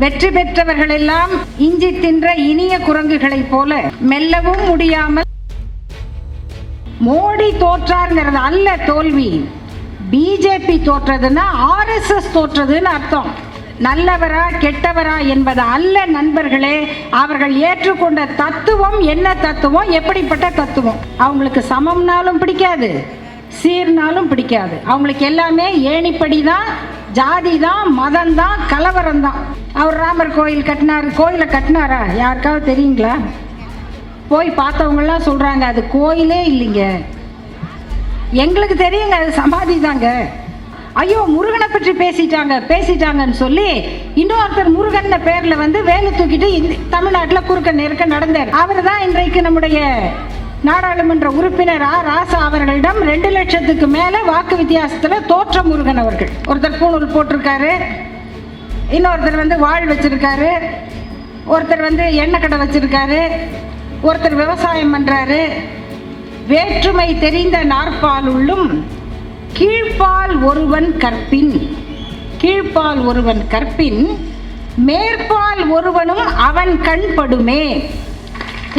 வெற்றி பெற்றவர்கள் எல்லாம் இஞ்சி தின்ற இனிய குரங்குகளைப் போல மெல்லவும் முடியாமல். மோடி தோற்றார்ங்கிறது அல்ல தோல்வி, பிஜேபி தோற்றதுன்னா RSS தோற்றதுன்னு அர்த்தம். நல்லவரா கெட்டவரா என்பது அல்ல நண்பர்களே, அவர்கள் ஏற்றுக்கொண்ட தத்துவம் என்ன தத்துவம், எப்படிப்பட்ட தத்துவம். அவங்களுக்கு சமம்னாலும் பிடிக்காது, சீர்னாலும் பிடிக்காது. அவங்களுக்கு எல்லாமே ஏணிப்படி தான், ஜாதி தான், மதம் தான், கலவரம் தான். அவர் ராமர் கோயில் கட்டினார், கோயிலை கட்டினாரா யாருக்காவது தெரியுங்களா? போய் பார்த்தவங்கலாம் சொல்கிறாங்க அது கோயிலே இல்லைங்க. எங்களுக்கு தெரியுங்க அது சமாதி தாங்க. ஐயோ முருகனை பற்றி பேசிட்டாங்கன்னு சொல்லி இன்னொருத்தர் முருகன் பேரில் வந்து வேலை தூக்கிட்டு தமிழ்நாட்டில் குறுக்க நெருக்க நடந்தார். அவர் தான் இன்றைக்கு நம்முடைய நாடாளுமன்ற உறுப்பினர் ராசா அவர்களிடம் 2 லட்சத்துக்கு மேலே வாக்கு வித்தியாசத்தில் தோற்ற முருகன் அவர்கள். ஒருத்தர் பூணூல் போட்டிருக்காரு, இன்னொருத்தர் வந்து வாழ் வச்சிருக்காரு, ஒருத்தர் வந்து எண்ணெய் கடை வச்சிருக்காரு, ஒருத்தர் விவசாயம் பண்றாரு. வேற்றுமை தெரிந்த நாற்பாலுள்ளும் கீழ்ப்பால் ஒருவன் கற்பின், கீழ்ப்பால் ஒருவன் கற்பின் மேற்பால் ஒருவனும் அவன் கண் படுமே.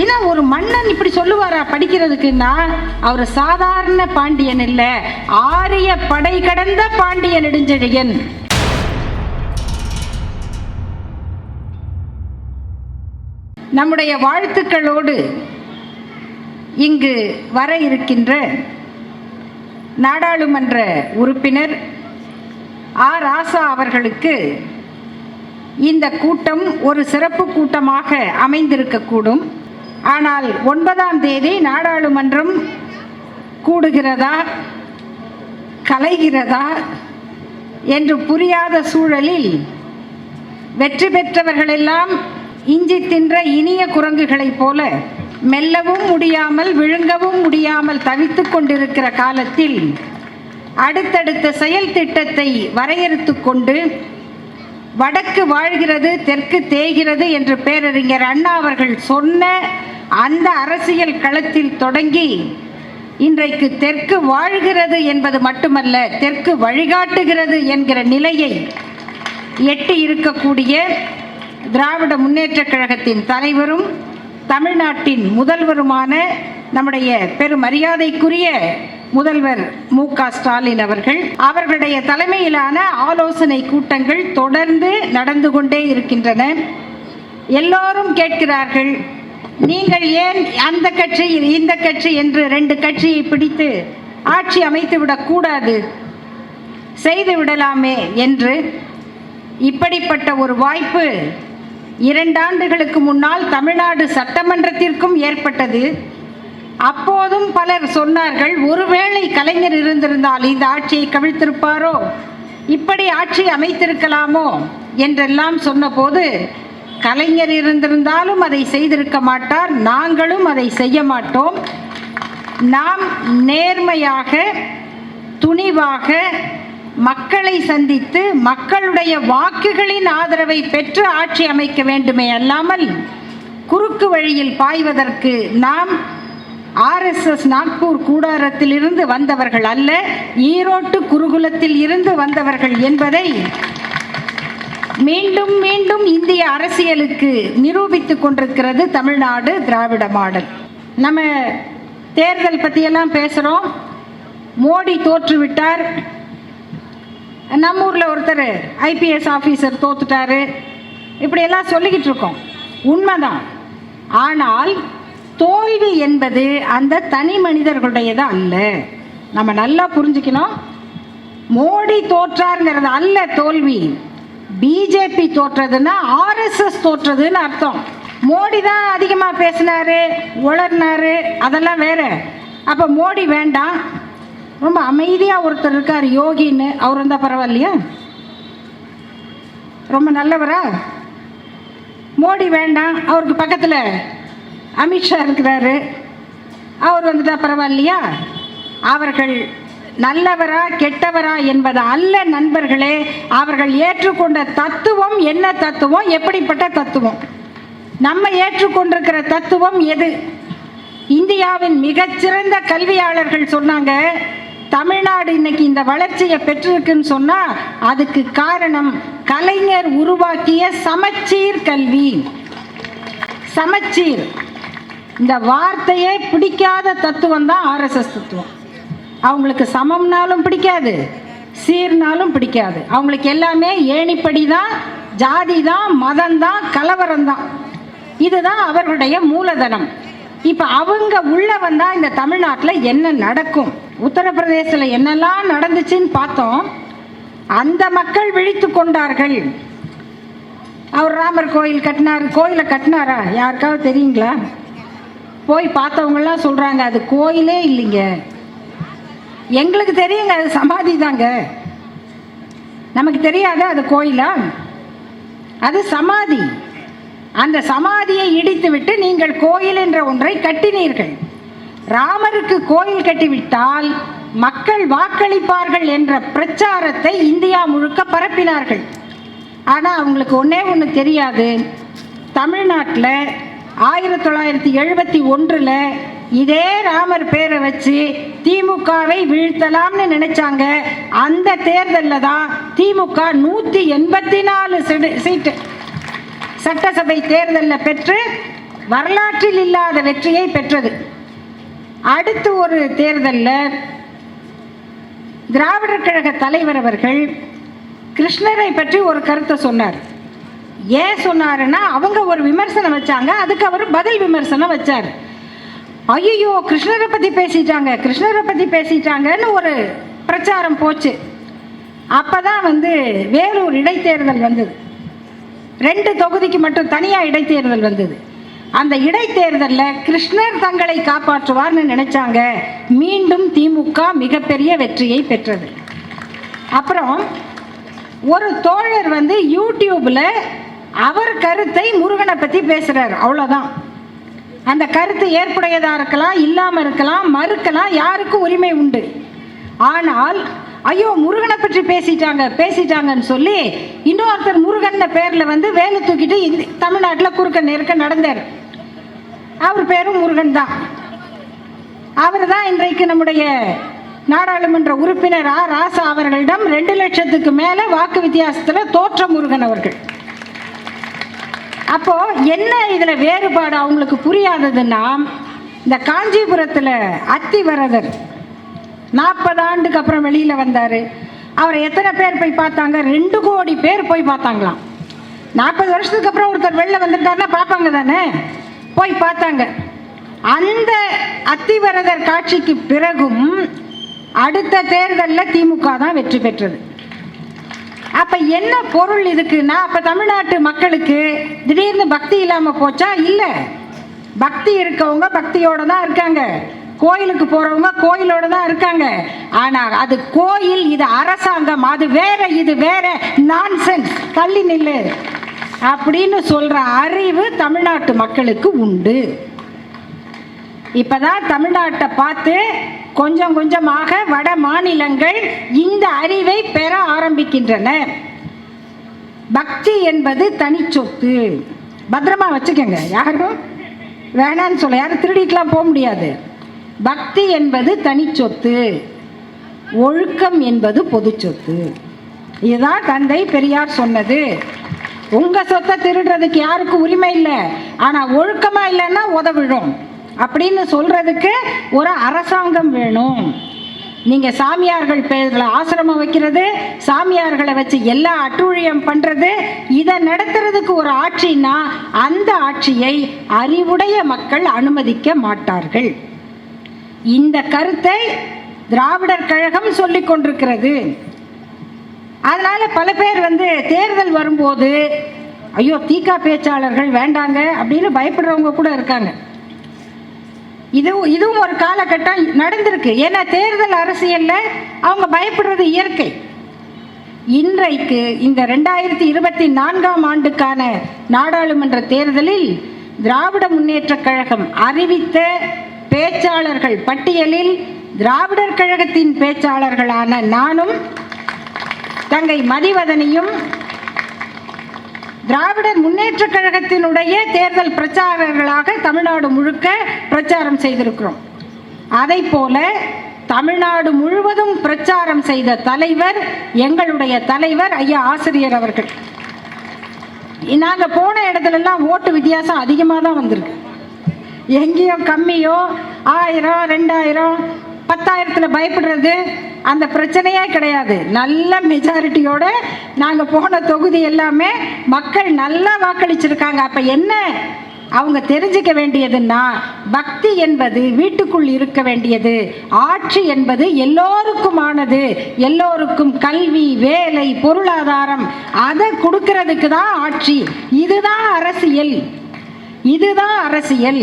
ஏன்னா ஒரு மன்னன் இப்படி சொல்லுவாரா படிக்கிறதுக்குன்னா, அவர் சாதாரண பாண்டியன் இல்லை, ஆரிய படை கடந்த பாண்டிய நெடுஞ்செழியன். நம்முடைய வாழ்த்துக்களோடு இங்கு வர இருக்கின்ற நாடாளுமன்ற உறுப்பினர் ராசா அவர்களுக்கு இந்த கூட்டம் ஒரு சிறப்பு கூட்டமாக அமைந்திருக்கக்கூடும். ஆனால் 9ஆம் தேதி நாடாளுமன்றம் கூடுகிறதா கலைகிறதா என்று புரியாத சூழலில் வெற்றி பெற்றவர்களெல்லாம் இஞ்சி தின்ற இனிய குரங்குகளைப் போல மெல்லவும் முடியாமல் விழுங்கவும் முடியாமல் தவித்து கொண்டிருக்கிற காலத்தில் அடுத்தடுத்த செயல் திட்டத்தை வரையறுத்து கொண்டு வடக்கு வாழ்கிறது தெற்கு தேய்கிறது என்று பேரறிஞர் அண்ணா அவர்கள் சொன்ன அந்த அரசியல் களத்தில் தொடங்கி இன்றைக்கு தெற்கு வாழ்கிறது என்பது மட்டுமல்ல, தெற்கு வழிகாட்டுகிறது என்கிற நிலையை எட்டி இருக்கக்கூடிய திராவிட முன்னேற்றக் கழகத்தின் தலைவரும் தமிழ்நாட்டின் முதல்வருமான நம்முடைய பெருமரியாதைக்குரிய முதல்வர் மு.க. ஸ்டாலின் அவர்களுடைய தலைமையிலான ஆலோசனை கூட்டங்கள் தொடர்ந்து நடந்து கொண்டே இருக்கின்றன. எல்லோரும் கேட்கிறார்கள், நீங்கள் ஏன் அந்த கட்சி இந்த கட்சி என்று 2 கட்சியை பிடித்து ஆட்சி அமைத்து விடக்கூடாது, செய்து விடலாமே என்று. இப்படிப்பட்ட ஒரு வாய்ப்பு 2 ஆண்டுகளுக்கு முன்னால் தமிழ்நாடு சட்டமன்றத்திற்கும் ஏற்பட்டது. அப்போதும் பலர் சொன்னார்கள், ஒருவேளை கலைஞர் இருந்திருந்தால் இந்த ஆட்சியை கவிழ்த்திருப்பாரோ, இப்படி ஆட்சி அமைத்திருக்கலாமோ என்றெல்லாம் சொன்னபோது, கலைஞர் இருந்திருந்தாலும் அதை செய்திருக்க மாட்டார், நாங்களும் அதை செய்ய மாட்டோம். நாம் நேர்மையாக துணிவாக மக்களை சந்தித்து மக்களுடைய வாக்குகளின் ஆதரவை பெற்று ஆட்சி அமைக்க வேண்டுமே அல்லாமல் குறுக்கு வழியில் பாய்வதற்கு நாம் RSS நாக்பூர் கூடாரத்தில் இருந்து வந்தவர்கள் அல்ல, ஈரோட்டு குருகுலத்தில் இருந்து வந்தவர்கள் என்பதை மீண்டும் மீண்டும் இந்திய அரசியலுக்கு நிரூபித்துக் கொண்டிருக்கிறது தமிழ்நாடு திராவிட மாடல். நம்ம தேர்தல் பற்றியெல்லாம் பேசுகிறோம், மோடி தோற்றுவிட்டார், நம்ம ஊரில் ஒருத்தர் IPS ஆஃபீஸர் தோத்துட்டாரு, இப்படியெல்லாம் சொல்லிக்கிட்டு இருக்கோம். உண்மைதான். ஆனால் தோல்வி என்பது அந்த தனி மனிதர்களுடையது அல்ல. நம்ம நல்லா புரிஞ்சுக்கணும். மோடி தோற்றாருங்கிறது அல்ல தோல்வி, பிஜேபி தோற்றதுன்னா RSS தோற்றதுன்னு அர்த்தம். மோடி தான் அதிகமாக பேசினாரு, உளர்னாரு, அதெல்லாம் வேற. அப்போ மோடி வேண்டாம், ரொம்ப அமைதியாக ஒருத்தர் இருக்கார் யோகின்னு, அவர் இருந்தால் பரவாயில்லையா? ரொம்ப நல்லவரா? மோடி வேண்டாம், அவருக்கு பக்கத்தில் அமித்ஷா இருக்கிறாரு, அவர் வந்துட்டா பரவாயில்லையா? அவர்கள் நல்லவரா கெட்டவரா என்பது அல்ல நண்பர்களே, அவர்கள் ஏற்றுக்கொண்ட தத்துவம் என்ன தத்துவம், எப்படிப்பட்ட தத்துவம். நம்ம ஏற்றுக்கொண்டிருக்கிற தத்துவம் எது? இந்தியாவின் மிகச்சிறந்த கல்வியாளர்கள் சொன்னாங்க, தமிழ்நாடு இன்னைக்கு இந்த வளர்ச்சியை பெற்றிருக்குன்னு சொன்னா அதுக்கு காரணம் கலைஞர் உருவாக்கிய சமச்சீர் கல்வி. சமச்சீர் இந்த வார்த்தையே பிடிக்காத தத்துவம் தான் ஆர்எஸ்எஸ் தத்துவம். அவங்களுக்கு சமம்னாலும் பிடிக்காது, சீர்னாலும் பிடிக்காது. அவங்களுக்கு எல்லாமே ஏணிப்படி தான், ஜாதி தான், மதம் தான், கலவரம் தான். இதுதான் அவர்களுடைய மூலதனம். இப்போ அவங்க உள்ள வந்தா இந்த தமிழ்நாட்டில் என்ன நடக்கும்? உத்தரப்பிரதேசத்தில் என்னெல்லாம் நடந்துச்சுன்னு பார்த்தோம். அந்த மக்கள் விழித்து கொண்டார்கள். அவர் ராமர் கோயில் கட்டினார். கோயிலை கட்டினாரா? யாருக்காவது தெரியுங்களா? போய் பார்த்தவங்களாம் சொல்றாங்க அது கோயிலே இல்லைங்க. எங்களுக்கு தெரியுங்க, அது சமாதி தாங்க. நமக்கு தெரியாத அது கோயிலா? அது சமாதி. அந்த சமாதியை இடித்துவிட்டு நீங்கள் கோயில் என்ற ஒன்றை கட்டினீர்கள். ராமருக்கு கோயில் கட்டிவிட்டால் மக்கள் வாக்களிப்பார்கள் என்ற பிரச்சாரத்தை இந்தியா முழுக்க பரப்பினார்கள். ஆனால் அவங்களுக்கு ஒன்று தெரியாது. தமிழ்நாட்டில் 1971 இதே ராமர் பேரை வச்சு திமுகவை வீழ்த்தலாம்னு நினைச்சாங்க. அந்த தேர்தலில் தான் திமுக 184 சீட்டு சட்டசபை தேர்தலில் பெற்று வரலாற்றில் இல்லாத வெற்றியை பெற்றது. அடுத்து ஒரு தேர்தலில் திராவிடர் கழக தலைவர் அவர்கள் கிருஷ்ணரை பற்றி ஒரு கருத்தை சொன்னார். ஏன் சொன்னாருன்னா, அவங்க ஒரு விமர்சனம் வச்சாங்க, அதுக்கு அவர் பதில் விமர்சனம் வச்சார். ஐயோ கிருஷ்ணரை பற்றி பேசிட்டாங்க, கிருஷ்ணரை பற்றி பேசிட்டாங்கன்னு ஒரு பிரச்சாரம் போச்சு. அப்போ தான் வேலூர் இடைத்தேர்தல் வந்தது. 2 தொகுதிக்கு மட்டும் தனியாக இடைத்தேர்தல் வந்தது. அந்த இடைத்தேர்தலில் கிருஷ்ணர் தங்களை காப்பாற்றுவார்னு நினைச்சாங்க. மீண்டும் திமுக மிகப்பெரிய வெற்றியை பெற்றது. அப்புறம் ஒரு தோழர் யூடியூப்பில் அவர் கருத்தை முருகனை பற்றி பேசுகிறார். அவ்வளோதான். அந்த கருத்து ஏற்புடையதாக இருக்கலாம், இல்லாமல் இருக்கலாம், மறுக்கலாம், யாருக்கும் உரிமை உண்டு. ஆனால் ஐயோ முருகனை பற்றி பேசிட்டாங்கன்னு சொல்லி இன்னொருத்தர் முருகன் பேரில் வேலை தூக்கிட்டு தமிழ்நாட்டில் குறுக்க நெருக்க நடந்தார். அவர் பேரும் முருகன் தான். அவர் தான் இன்றைக்கு நம்முடைய நாடாளுமன்ற உறுப்பினர் ராசா அவர்களிடம் 2 லட்சத்துக்கு மேலே வாக்கு வித்தியாசத்தில் தோற்ற முருகன் அவர்கள். அப்போ என்ன இதில் வேறுபாடு அவங்களுக்கு புரியாததுன்னா, இந்த காஞ்சிபுரத்தில் அத்திவரதர் 40 ஆண்டுக்கு அப்புறம் வெளியில் வந்தார். அவரை எத்தனை பேர் போய் பார்த்தாங்க? 2 கோடி பேர் போய் பார்த்தாங்களாம். 40 வருஷத்துக்கு அப்புறம் ஒருத்தர் வெளில வந்துட்டாருன்னா பார்ப்பாங்க தானே, போய் பார்த்தாங்க. அந்த அத்திவரதர் காட்சிக்கு பிறகும் அடுத்த தேர்தலில் திமுக தான் வெற்றி பெற்றது. அப்போ என்ன பொருள் இதுக்குன்னா, அப்போ தமிழ்நாட்டு மக்களுக்கு திடீர்னு பக்தி இல்லாமல் போச்சா? இல்லை, பக்தி இருக்கவங்க பக்தியோடு தான் இருக்காங்க, கோயிலுக்கு போறவங்க கோயிலோட தான் இருக்காங்க. ஆனால் அது கோயில், இது அரசாங்கம், அது வேற, இது வேற, நான்சென்ஸ், தள்ளி நில்லு அப்படின்னு சொல்ற அறிவு தமிழ்நாட்டு மக்களுக்கு உண்டு. இப்பதான் தமிழ்நாட்டை பார்த்து கொஞ்சம் கொஞ்சமாக வட மாநிலங்கள் இந்த அறிவை பெற ஆரம்பிக்கின்றன. பக்தி என்பது தனி சொத்து, பத்திரமா வச்சுக்கோங்க. யாரும் வேணான்னு சொல்ல, யாரும் திருடிட்டுலாம் போக முடியாது. பக்தி என்பது தனி சொத்து, ஒழுக்கம் என்பது பொது சொத்து. இதுதான் தந்தை பெரியார் சொன்னது. உங்க சொத்தை திருடுறதுக்கு யாருக்கும் உரிமை இல்லை, ஆனா ஒழுக்கமா இல்லைன்னா உதவிடும் அப்படின்னு சொல்றதுக்கு ஒரு அரசாங்கம் வேணும். நீங்க சாமியார்கள் பேர்ல ஆசிரமம் வைக்கிறது, சாமியார்களை வச்சு எல்லா அட்டூழியம் பண்றது, இதை நடத்துறதுக்கு ஒரு ஆட்சின்னா அந்த ஆட்சியை அறிவுடைய மக்கள் அனுமதிக்க மாட்டார்கள். இந்த கருத்தை திராவிடர் கழகம் சொல்லிக் கொண்டிருக்கிறது. அதனால பல பேர் தேர்தல் வரும்போது ஐயோ தீகா பேச்சாளர்கள் வேண்டாங்க அப்படின்னு பயப்படுறவங்க கூட இருக்காங்க. இதுவும் ஒரு காலகட்டம் நடந்திருக்கு. ஏன்னா தேர்தல் அரசியல்ல அவங்க பயப்படுறது இயற்கை. இன்றைக்கு இந்த 2024ஆம் ஆண்டுக்கான நாடாளுமன்ற தேர்தலில் திராவிட முன்னேற்ற கழகம் அறிவித்த பேச்சாளர்கள் பட்டியலில் திராவிடர் கழகத்தின் பேச்சாளர்களான நானும் தங்கை மதிவதனியும் திராவிடர் முன்னேற்ற கழகத்தினுடைய தேர்தல் பிரச்சாரர்களாக தமிழ்நாடு முழுக்க பிரச்சாரம் செய்திருக்கிறோம். அதை போல தமிழ்நாடு முழுவதும் பிரச்சாரம் செய்த தலைவர் எங்களுடைய தலைவர் ஐயா ஆசிரியர் அவர்கள். நாங்கள் போன இடத்துலலாம் ஓட்டு வித்தியாசம் அதிகமாக தான் வந்திருக்கு. எங்கேயும் கம்மியோ 1000 2000 10,000 பயப்படுறது அந்த பிரச்சனையே கிடையாது. நல்ல மெஜாரிட்டியோட நாங்கள் போன தொகுதி எல்லாமே மக்கள் நல்லா வாக்களிச்சிருக்காங்க. அப்போ என்ன அவங்க தெரிஞ்சுக்க வேண்டியதுன்னா, பக்தி என்பது வீட்டுக்குள் இருக்க வேண்டியது, ஆட்சி என்பது எல்லோருக்குமானது, எல்லோருக்கும் கல்வி வேலை பொருளாதாரம் அதை கொடுக்கறதுக்கு தான் ஆட்சி. இதுதான் அரசியல், இதுதான் அரசியல்.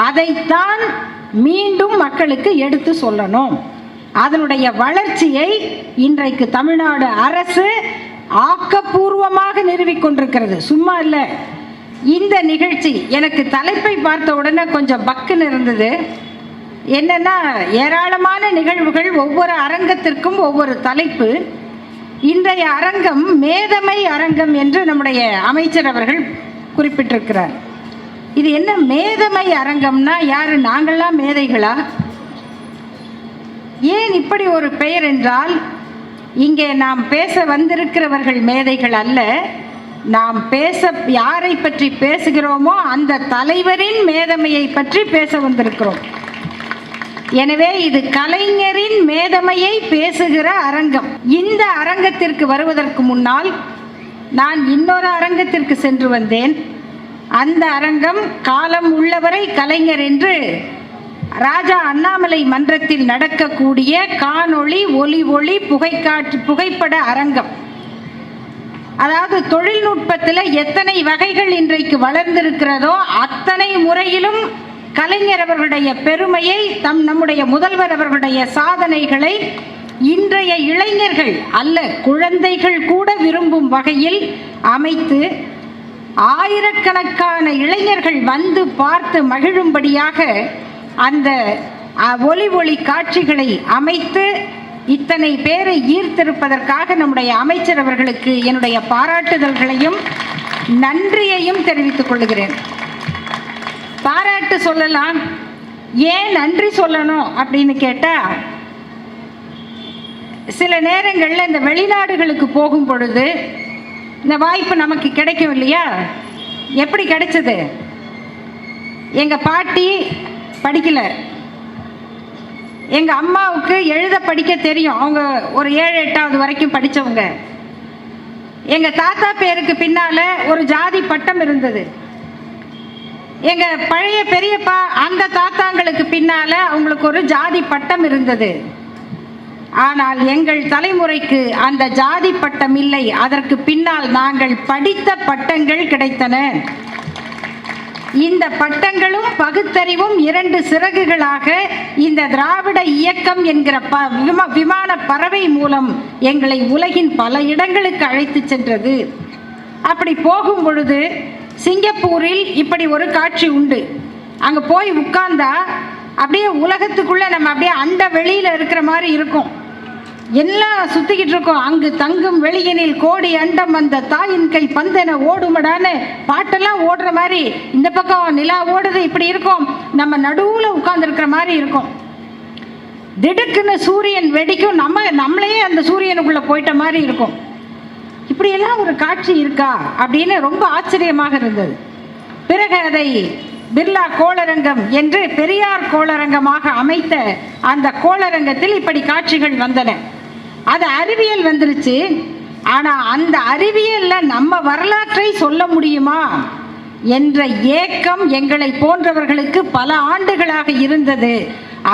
அதைத்தான் மீண்டும் மக்களுக்கு எடுத்து சொல்லணும். அதனுடைய வளர்ச்சியை இன்றைக்கு தமிழ்நாடு அரசு ஆக்கப்பூர்வமாக நிறுவிக்கொண்டிருக்கிறது, சும்மா இல்லை. இந்த நிகழ்ச்சி எனக்கு தலைப்பை பார்த்த உடனே கொஞ்சம் பக்குன்னு இருந்தது. என்னன்னா, ஏராளமான நிகழ்வுகள், ஒவ்வொரு அரங்கத்திற்கும் ஒவ்வொரு தலைப்பு. இன்றைய அரங்கம் மேதமை அரங்கம் என்று நம்முடைய அமைச்சர் அவர்கள் குறிப்பிட்டிருக்கிறார். இது என்ன மேதமை அரங்கம்னா, யாரு நாங்கள்லாம் மேதைகளா? ஏன் இப்படி ஒரு பெயர் என்றால், இங்கே நாம் பேச வந்திருக்கிறவர்கள் மேதைகள் அல்ல. நாம் யாரை பற்றி பேசுகிறோமோ அந்த தலைவரின் மேதமையை பற்றி பேச வந்திருக்கிறோம். எனவே இது கலைஞரின் மேதமையை பேசுகிற அரங்கம். இந்த அரங்கத்திற்கு வருவதற்கு முன்னால் நான் இன்னொரு அரங்கத்திற்கு சென்று வந்தேன். அந்த அரங்கம் காலம் உள்ளவரை கலைஞர் என்று ராஜா அண்ணாமலை மன்றத்தில் நடக்கக்கூடிய காணொளி ஒளி புகைப்பட அரங்கம். அதாவது தொழில்நுட்பத்தில் எத்தனை வகைகள் இன்றைக்கு வளர்ந்திருக்கிறதோ அத்தனை முறையிலும் கலைஞர் அவர்களுடைய பெருமையை, நம்முடைய முதல்வர் அவர்களுடைய சாதனைகளை இன்றைய இளைஞர்கள் அல்ல, குழந்தைகள் கூட விரும்பும் வகையில் அமைத்து ஆயிரக்கணக்கான இளைஞர்கள் வந்து பார்த்து மகிழும்படியாக அந்த ஒளி காட்சிகளை அமைத்து இத்தனை பேரை ஈர்த்திருப்பதற்காக நம்முடைய அமைச்சர் அவர்களுக்கு என்னுடைய பாராட்டுதல்களையும் நன்றியையும் தெரிவித்துக் கொள்கிறேன். பாராட்டு சொல்லலாம், ஏன் நன்றி சொல்லணும் அப்படின்னு கேட்டால், சில நேரங்களில் இந்த வெளிநாடுகளுக்கு போகும் பொழுது இந்த வாய்ப்பு நமக்கு கிடைக்கும் இல்லையா? எப்படி கிடைச்சது? எங்கள் பாட்டி படிக்கல, எங்கள் அம்மாவுக்கு எழுத படிக்க தெரியும், அவங்க ஒரு 7 8வது வரைக்கும் படித்தவங்க. எங்கள் தாத்தா பேருக்கு பின்னால் ஒரு ஜாதி பட்டம் இருந்தது. எங்கள் பழைய பெரியப்பா அந்த தாத்தாங்களுக்கு பின்னால் அவங்களுக்கு ஒரு ஜாதி பட்டம் இருந்தது. ஆனால் எங்கள் தலைமுறைக்கு அந்த ஜாதி பட்டம் இல்லை. அதற்கு பின்னால் நாங்கள் படித்த பட்டங்கள் கிடைத்தன. இந்த பட்டங்களும் பகுத்தறிவும் 2 சிறகுகளாக இந்த திராவிட இயக்கம் என்கிற விமான பறவை மூலம் எங்களை உலகின் பல இடங்களுக்கு அழைத்து சென்றது. அப்படி போகும் பொழுது சிங்கப்பூரில் இப்படி ஒரு காட்சி உண்டு. அங்கே போய் உட்கார்ந்தா அப்படியே உலகத்துக்குள்ளே நம்ம அப்படியே அண்ட வெளியில் இருக்கிற மாதிரி இருக்கும். எல்லாம் சுற்றிக்கிட்டு இருக்கோம். அங்கு தங்கும் வெளியினில் கோடி அண்டம் அந்த தாயின் கை பந்தென ஓடுமடான்னு பாட்டெல்லாம் ஓடுற மாதிரி இந்த பக்கம் நிலா ஓடுது. இப்படி இருக்கும். நம்ம நடுவில் உட்கார்ந்துருக்கிற மாதிரி இருக்கும். திடுக்குன்னு சூரியன் வெடிக்கும், நம்மளையே அந்த சூரியனுக்குள்ளே போயிட்ட மாதிரி இருக்கும். இப்படியெல்லாம் ஒரு காட்சி இருக்கா அப்படின்னு ரொம்ப ஆச்சரியமாக இருந்தது. பிறகு அதை பிர்லா கோளரங்கம் என்று பெரியார் கோளரங்கமாக அமைத்த அந்த கோளரங்கத்தில் இப்படி காட்சிகள் வந்தன. அது அறிவியல் வந்துருச்சு. ஆனால் அந்த அறிவியலில் நம்ம வரலாற்றை சொல்ல முடியுமா என்ற ஏக்கம் எங்களை போன்றவர்களுக்கு பல ஆண்டுகளாக இருந்தது.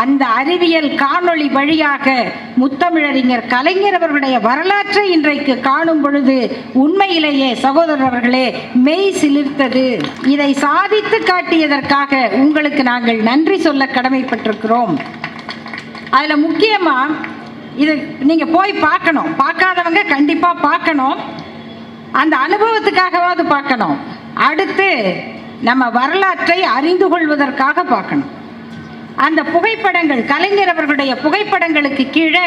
அந்த அறிவியல் காணொளி வழியாக முத்தமிழறிஞர் கலைஞர் அவர்களுடைய வரலாற்றை இன்றைக்கு காணும் பொழுது உண்மையிலேயே சகோதரர்களே மெய் சிலிர்த்தது. இதை சாதித்து காட்டியதற்காக உங்களுக்கு நாங்கள் நன்றி சொல்ல கடமைப்பட்டிருக்கிறோம். அதில் முக்கியமாக இது நீங்கள் போய் பார்க்கணும். பார்க்காதவங்க கண்டிப்பாக பார்க்கணும். அந்த அனுபவத்துக்காகவாவது பார்க்கணும். அடுத்து நம்ம வரலாற்றை அறிந்து கொள்வதற்காக பார்க்கணும். அந்த புகைப்படங்கள், கலைஞர் அவர்களுடைய புகைப்படங்களுக்கு கீழே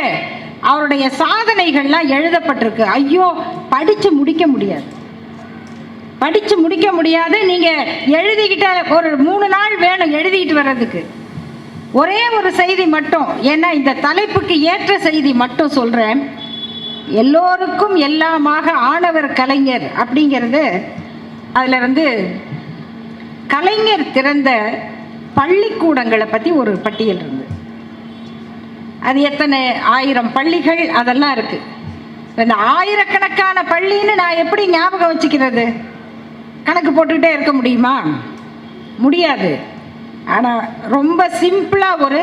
அவருடைய சாதனைகள்லாம் எழுதப்பட்டிருக்கு. ஐயோ, படித்து முடிக்க முடியாது. நீங்கள் எழுதிக்கிட்ட ஒரு 3 நாள் வேணும் எழுதிக்கிட்டு வர்றதுக்கு. ஒரே ஒரு செய்தி மட்டும், ஏன்னா இந்த தலைப்புக்கு ஏற்ற செய்தி மட்டும் சொல்கிறேன். எல்லோருக்கும் எல்லாமாக ஆனவர் கலைஞர் அப்படிங்கிறது, அதில் கலைஞர் திறந்த பள்ளிக்கூடங்களை பற்றி ஒரு பட்டியல் இருந்து, அது எத்தனை 1000 பள்ளிகள் அதெல்லாம் இருக்குது. இந்த ஆயிரக்கணக்கான பள்ளின்னு நான் எப்படி ஞாபகம் வச்சுக்கிறது? கணக்கு போட்டுக்கிட்டே இருக்க முடியுமா? முடியாது. ஆனால் ரொம்ப சிம்பிளாக ஒரு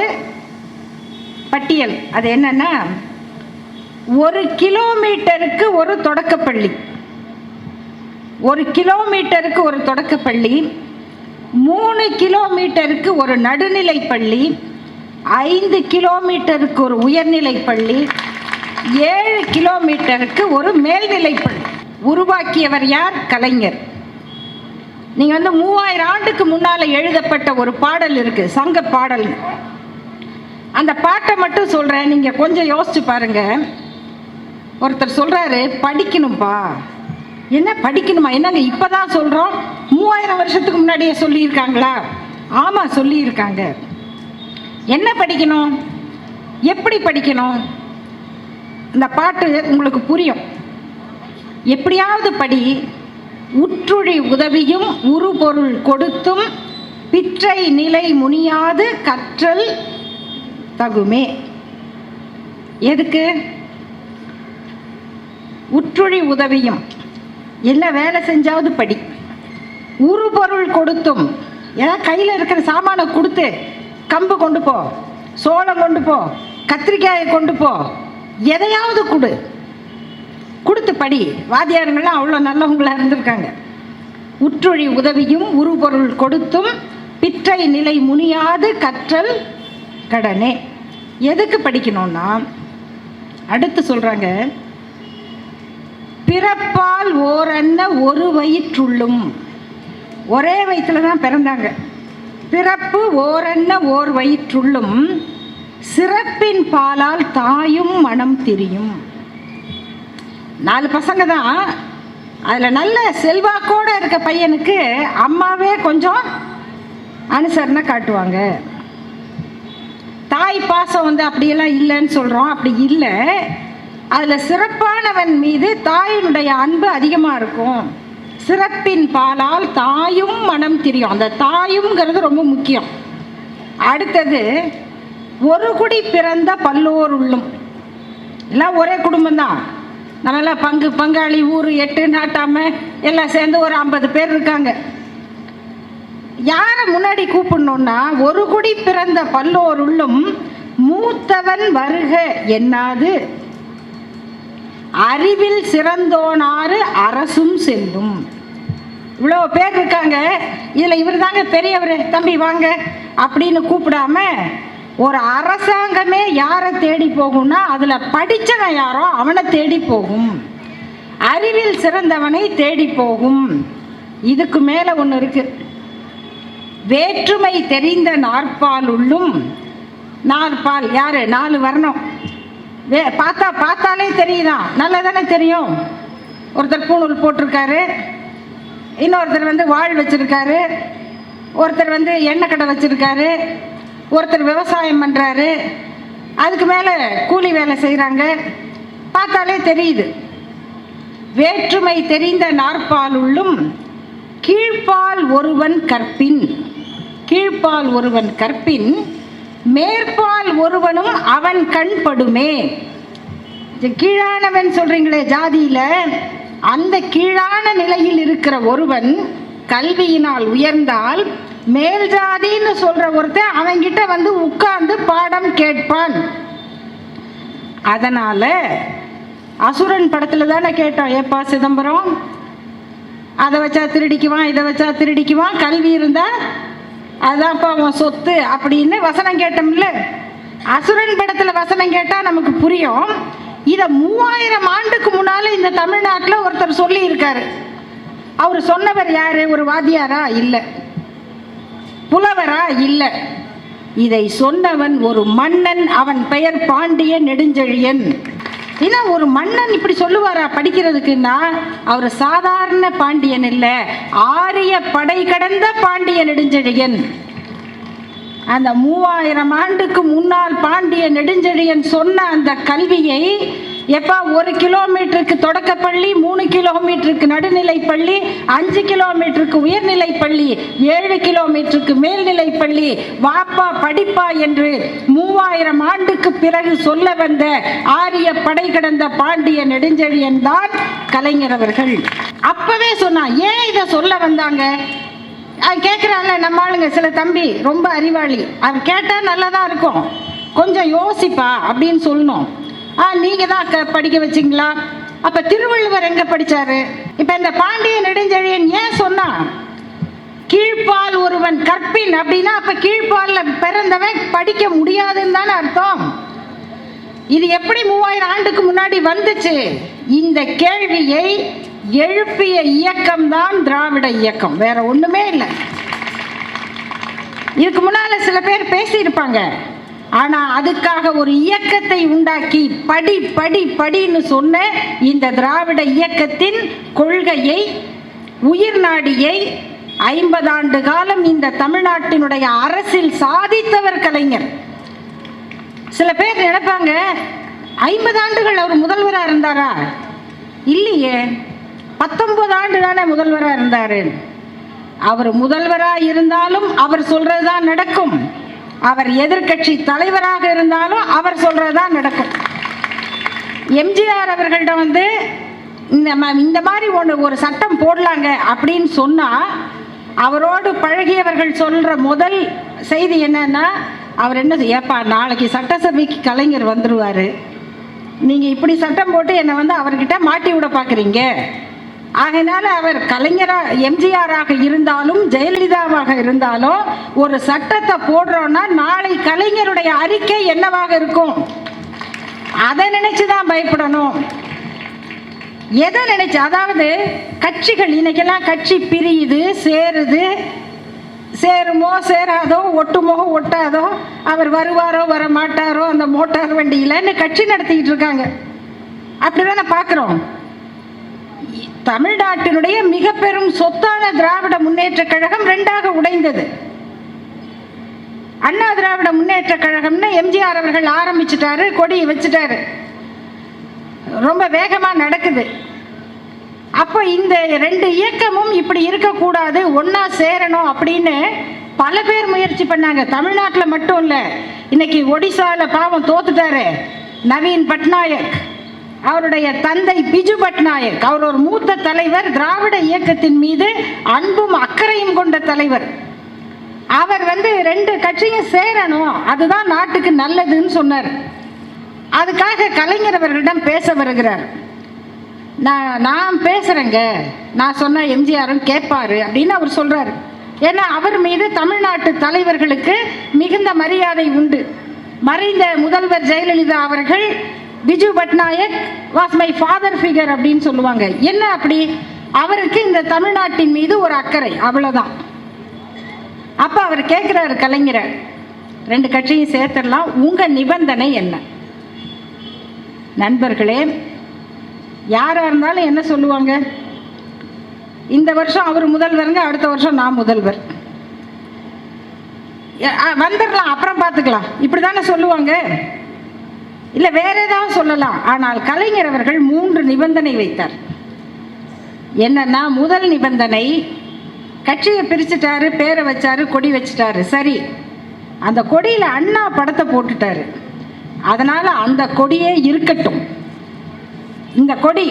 பட்டியல். அது என்னன்னா, 1 கிலோமீட்டருக்கு ஒரு தொடக்கப்பள்ளி, 1 கிலோமீட்டருக்கு ஒரு தொடக்கப்பள்ளி, 3 கிலோமீட்டருக்கு ஒரு நடுநிலை பள்ளி, 5 கிலோமீட்டருக்கு ஒரு உயர்நிலை பள்ளி, 7 கிலோமீட்டருக்கு ஒரு மேல்நிலை பள்ளி. உருவாக்கியவர் யார்? கலைஞர். நீங்கள் 3000 ஆண்டுக்கு முன்னால் எழுதப்பட்ட ஒரு பாடல் இருக்கு, சங்க பாடல். அந்த பாட்டை மட்டும் சொல்கிறேன், நீங்கள் கொஞ்சம் யோசிச்சு பாருங்க. ஒருத்தர் சொல்கிறாரு, படிக்கணும்ப்பா. என்ன படிக்கணுமா? என்னங்க இப்போ தான் சொல்கிறோம்? 3000 வருஷத்துக்கு முன்னாடியே சொல்லியிருக்காங்களா? ஆமாம், சொல்லியிருக்காங்க. என்ன படிக்கணும்? எப்படி படிக்கணும்? இந்த பாட்டு உங்களுக்கு புரியும். எப்படியாவது படி, உற்றுழி உதவியும் உருபொருள் கொடுத்தும் பிற்றை நிலை முனியாது கற்றல் தகுமே. எதுக்கு? உற்றுழி உதவியும், என்ன வேலை செஞ்சாவது படி. உருபொருள் கொடுத்தும், ஏதாவது கையில் இருக்கிற சாமானை கொடுத்து, கம்பு கொண்டு போ, சோளம் கொண்டு போ, கத்திரிக்காயை கொண்டு போ, எதையாவது கொடுத்து படி. வாத்தியாருங்கள்லாம் அவ்வளோ நல்லவங்களாக இருந்திருக்காங்க. உற்றுழி உதவியும் உருபொருள் கொடுத்தும் பிற்றை நிலை முனியாது கற்றல் கடனே. எதுக்கு படிக்கணும்னா, அடுத்து சொல்கிறாங்க, பிறப்பால் ஓரன்ன ஒரு வயிற்றுள்ளும். ஒரே வயிற்றில் தான் பிறந்தாங்க. பிறப்பு ஓரன்ன ஓர் வயிற்றுள்ளும் சிறப்பின் பாலால் தாயும் மனம் திரியும். 4 பசங்க தான். அதில் நல்ல செல்வாக்கோடு இருக்க பையனுக்கு அம்மாவே கொஞ்சம் அனுசரணை காட்டுவாங்க. தாய் பாசம் அப்படியெல்லாம் இல்லைன்னு சொல்கிறோம், அப்படி இல்லை. அதில் சிறப்பானவன் மீது தாயினுடைய அன்பு அதிகமாக இருக்கும். சிறப்பின் பாலால் தாயும் மனம் திரியும். அந்த தாயுங்கிறது ரொம்ப முக்கியம். அடுத்தது, ஒரு குடி பிறந்த பல்லோர் உள்ளும். எல்லாம் ஒரே குடும்பம்தான். நம்மளாம் பங்காளி, ஊர் 8 நாட்டாம எல்லாம் சேர்ந்து ஒரு 50 பேர் இருக்காங்க. யாரை முன்னாடி கூப்பிடணும்னா, ஒரு குடி பிறந்த பல்லோர் உள்ளும் மூத்தவன் வருக என்னாது அறிவில் சிறந்தோனாறு அரசும் செல்லும். இவ்வளோ பேர் இருக்காங்க, இதில் இவர் தாங்க பெரியவர், தம்பி வாங்க அப்படின்னு கூப்பிடாம, ஒரு அரசாங்கமே யாரை தேடி போகும்னா, அதில் படித்தவன் யாரோ அவனை தேடி போகும். அறிவில் சிறந்தவனை தேடி போகும். இதுக்கு மேலே ஒன்று இருக்கு. வேற்றுமை தெரிந்த நாற்பால் உள்ளும். நாற்பால் யாரு? 4 வர்ணம். பார்த்தாலே தெரியுதான், நல்லா தானே தெரியும். ஒருத்தர் பூணூல் போட்டிருக்காரு, இன்னொருத்தர் வாழ் வச்சிருக்காரு, ஒருத்தர் எண்ணெய் கடை வச்சிருக்காரு, ஒருத்தர் விவசாயம் பண்ணுறாரு, அதுக்கு மேலே கூலி வேலை செய்கிறாங்க. பார்த்தாலே தெரியுது. வேற்றுமை தெரிந்த நாற்பால் உள்ளும் கீழ்ப்பால் ஒருவன் கற்பின். கீழ்ப்பால் ஒருவன் கற்பின் மேற்பால் ஒருவனும் அவன் கண் படுமே. கீழானவன் சொல்றீங்களே ஜாதியில, அந்த கீழான நிலையில் இருக்கிற ஒருவன் கல்வியினால் உயர்ந்தால் மேல் ஜாதின்னு சொல்ற ஒருத்தன் அவன்கிட்ட உட்கார்ந்து பாடம் கேட்பான். அதனால அசுரன் படத்துல தானே கேட்டோம், ஏப்பா சிதம்பரம், அதை வச்சா திருடிக்குவான், இதை வச்சா திருடிக்குவான், கல்வி இருந்தா அதான்ப்பா அவன் சொத்து அப்படின்னு வசனம் கேட்டோம்ல. அசுரன் படத்துல வசனம் கேட்டா நமக்கு புரியும். இதை 3000 ஆண்டுக்கு முன்னால இந்த தமிழ்நாட்டில் ஒருத்தர் சொல்லி இருக்காரு. அவர் சொன்னவர் யாரு? ஒரு வாத்தியாரா? இல்லை. புலவரா? இல்லை. இதை சொன்னவன் ஒரு மன்னன், அவன் பெயர் பாண்டிய நெடுஞ்செழியன். ஏன்னா ஒரு மன்னன் இப்படி சொல்லுவாரா படிக்கிறதுக்குன்னா? அவர் சாதாரண பாண்டியன் இல்லை, ஆரிய படை கடந்த பாண்டிய நெடுஞ்செழியன். அந்த 3000 ஆண்டுக்கு முன்னால் பாண்டிய நெடுஞ்செழியன் சொன்ன அந்த கல்வியை எப்பா 1 கிலோமீட்டருக்கு தொடக்கப்பள்ளி, 3 கிலோமீட்டருக்கு நடுநிலை பள்ளி, 5 கிலோமீட்டருக்கு உயர்நிலை பள்ளி, 7 கிலோமீட்டருக்கு மேல்நிலை பள்ளி, வாப்பா படிப்பா என்று 3000 ஆண்டுக்கு பிறகு சொல்ல வந்த ஆரிய படை கடந்த பாண்டிய நெடுஞ்செழியன் தான் கலைஞர் அவர்கள். அப்பவே சொன்னா. ஏன் இதை சொல்ல வந்தாங்க? கேட்குறாங்க நம்ம ஆளுங்க, சில தம்பி ரொம்ப அறிவாளி, அவன் கேட்டால் நல்லதாக இருக்கும், கொஞ்சம் யோசிப்பா அப்படின்னு சொல்லணும். நீங்கள் தான் படிக்க வச்சிங்களா? அப்போ திருவள்ளுவர் எங்கே படித்தார்? இப்போ இந்த பாண்டிய நெடுஞ்செழியன் ஏன் சொன்னா? கீழ்ப்பால் ஒருவன் கற்பின் அப்படின்னா அப்போ கீழ்ப்பாலில் பிறந்தவன் படிக்க முடியாதுன்னு தானே அர்த்தம். இது எப்படி 3000 ஆண்டுக்கு முன்னாடி வந்துச்சு? இந்த கேள்வியை எழுப்பிய இயக்கம்தான் திராவிட இயக்கம், வேற ஒண்ணுமே இல்லை. இதுக்கு முன்னால சில பேர் பேசியிருப்பாங்க, ஆனா அதுக்காக ஒரு இயக்கத்தை உண்டாக்கி படி படி படின்னு சொன்ன இந்த திராவிட இயக்கத்தின் கொள்கையை, உயிர் நாடியை 50 ஆண்டு காலம் இந்த தமிழ்நாட்டினுடைய அரசில் சாதித்தவர் கலைஞர். சில பேர் நினைப்பாங்க 50 ஆண்டுகள் அவர் முதல்வராக இருந்தாரா? இல்லையே, 19 ஆண்டு தானே முதல்வராக இருந்தார். அவர் முதல்வராக இருந்தாலும் அவர் சொல்றது தான் நடக்கும், அவர் எதிர்கட்சி தலைவராக இருந்தாலும் அவர் சொல்றது தான் நடக்கும். எம்ஜிஆர் அவர்கள்ட்ட இந்த மாதிரி ஒரு சட்டம் போடலாங்க அப்படின்னு சொன்னால் அவரோடு பழகியவர்கள் சொல்கிற முதல் செய்தி என்னன்னா, அவர் என்ன ஏப்பா நாளைக்கு சட்டசபைக்கு கலைஞர் வந்துடுவார், நீங்கள் இப்படி சட்டம் போட்டு என்னை அவர்கிட்ட மாட்டி விட பார்க்குறீங்க. ஆகையினால அவர் கலைஞராக எம்ஜிஆராக இருந்தாலும் ஜெயலலிதாவாக இருந்தாலும் ஒரு சட்டத்தை போடுறோன்னா நாளை கலைஞருடைய அறிக்கை என்னவாக இருக்கும் அதை நினைச்சு தான் பயப்படணும். எதை நினைச்சு? அதாவது கட்சிகள் இன்னைக்கெல்லாம் கட்சி பிரியுது, சேருது, சேருமோ சேராதோ, ஒட்டுமோ ஒட்டாதோ, அவர் வருவாரோ வர மாட்டாரோ அந்த மோட்டார் வண்டியிலன்னு கட்சி நடத்திக்கிட்டு இருக்காங்க. அப்படிதானே பார்க்குறோம். தமிழ்நாட்டினுடைய மிக பெரும் சொத்தான திராவிட முன்னேற்ற கழகம் 2ஆக உடைந்தது. அண்ணா திராவிட முன்னேற்ற கழகம்னு எம்ஜிஆர் அவர்கள் ஆரம்பிச்சுட்டாரு, கொடியை வச்சுட்டாரு, ரொம்ப வேகமா நடக்குது. அப்போ இந்த 2 இயக்கமும் இப்படி இருக்கக்கூடாது, ஒன்னா சேரணும் அப்படின்னு பல பேர் முயற்சி பண்ணாங்க. தமிழ்நாட்டில் மட்டும் இல்லை, இன்னைக்கு ஒடிசால பாவம் தோத்துட்டாரு நவீன் பட்நாயக், அவருடைய தந்தை பிஜு பட்நாயக், அவர் ஒரு மூத்த தலைவர், திராவிட இயக்கத்தின் மீது அன்பும் அக்கறையும் கொண்ட தலைவர். அவர் 2 கட்சியும் சேரணும், அதுதான் நாட்டுக்கு நல்லதுன்னு சொன்னார். அதுக்காக கலைஞர் அவர்களிடம் பேச வருகிறார். நான் பேசுகிறேங்க, நான் சொன்ன எம்ஜிஆரும் கேட்பாரு அப்படின்னு அவர் சொல்கிறார். ஏன்னா அவர் மீது தமிழ்நாட்டு தலைவர்களுக்கு மிகுந்த மரியாதை உண்டு. மறைந்த முதல்வர் ஜெயலலிதா அவர்கள் Biju Patnaik was my father figure அப்படின்னு சொல்லுவாங்க. என்ன அப்படி? அவருக்கு இந்த தமிழ்நாட்டின் மீது ஒரு அக்கறை, அவ்வளோதான். அப்போ அவர் கேட்குறாரு கலைஞரை, 2 கட்சியும் சேர்த்துடலாம், உங்கள் நிபந்தனை என்ன? நண்பர்களே, யாராக இருந்தாலும் என்ன சொல்லுவாங்க? இந்த வருஷம் அவர் முதல்வருங்க, அடுத்த வருஷம் நான் முதல்வர், வந்துடலாம் அப்புறம் பார்த்துக்கலாம், இப்படி தானே சொல்லுவாங்க. இல்லை வேற ஏதாவது சொல்லலாம். ஆனால் கலைஞர் அவர்கள் 3 நிபந்தனை வைத்தார். என்னன்னா, முதல் நிபந்தனை, கட்சியை பிரிச்சுட்டாரு, பேரை வச்சாரு, கொடி வச்சுட்டாரு, சரி, அந்த கொடியில் அண்ணா படத்தை போட்டுட்டாரு, அதனால அந்த கொடியே இருக்கட்டும். இந்த கொடி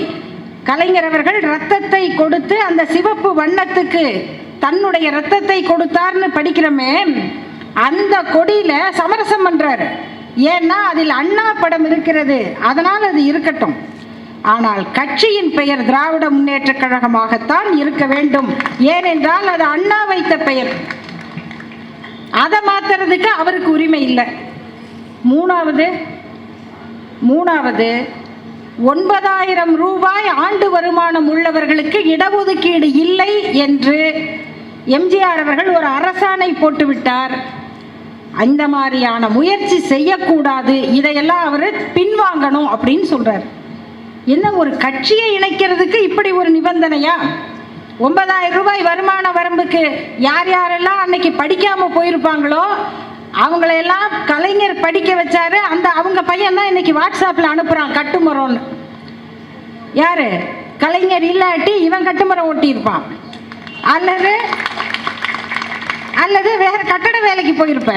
கலைஞர் அவர்கள் ரத்தத்தை கொடுத்து அந்த சிவப்பு வண்ணத்துக்கு தன்னுடைய ரத்தத்தை கொடுத்தார்னு படிக்கிறோமே, அந்த கொடியில சமரசம் பண்றாரு. ஏன்னா அதில் அண்ணா படம் இருக்கிறது, அதனால் அது இருக்கட்டும். ஆனால் கட்சியின் பெயர் திராவிட முன்னேற்ற கழகமாகத்தான் இருக்க வேண்டும், ஏனென்றால் அது அண்ணா வைத்த பெயர், அதை மாத்துறதுக்கு அவருக்கு உரிமை இல்லை. மூணாவது 9,000 ரூபாய் ஆண்டு வருமானம் உள்ளவர்களுக்கு இடஒதுக்கீடு இல்லை என்று எம்ஜிஆர் அவர்கள் ஒரு அரசாணை போட்டுவிட்டார். அந்த மாதிரியான முயற்சி செய்யக்கூடாது, இதையெல்லாம் அவர் பின்வாங்கணும் அப்படின்னு சொல்றார். என்ன ஒரு கட்சியை இணைக்கிறதுக்கு இப்படி ஒரு நிபந்தனையா? 9,000 ரூபாய் வருமான வரம்புக்கு யார் யாரெல்லாம் அன்னைக்கு படிக்காம போயிருப்பாங்களோ அவங்களையெல்லாம் கலைஞர் படிக்க வச்சாரு. அவங்க பையன் தான் இன்னைக்கு வாட்ஸ்அப்பில் அனுப்புகிறான் கட்டுமரம்னு. யாரு? கலைஞர் இல்லாட்டி இவன் கட்டுமரம் ஓட்டியிருப்பான், அல்லது வேற கட்டட வேலைக்கு போயிருப்ப.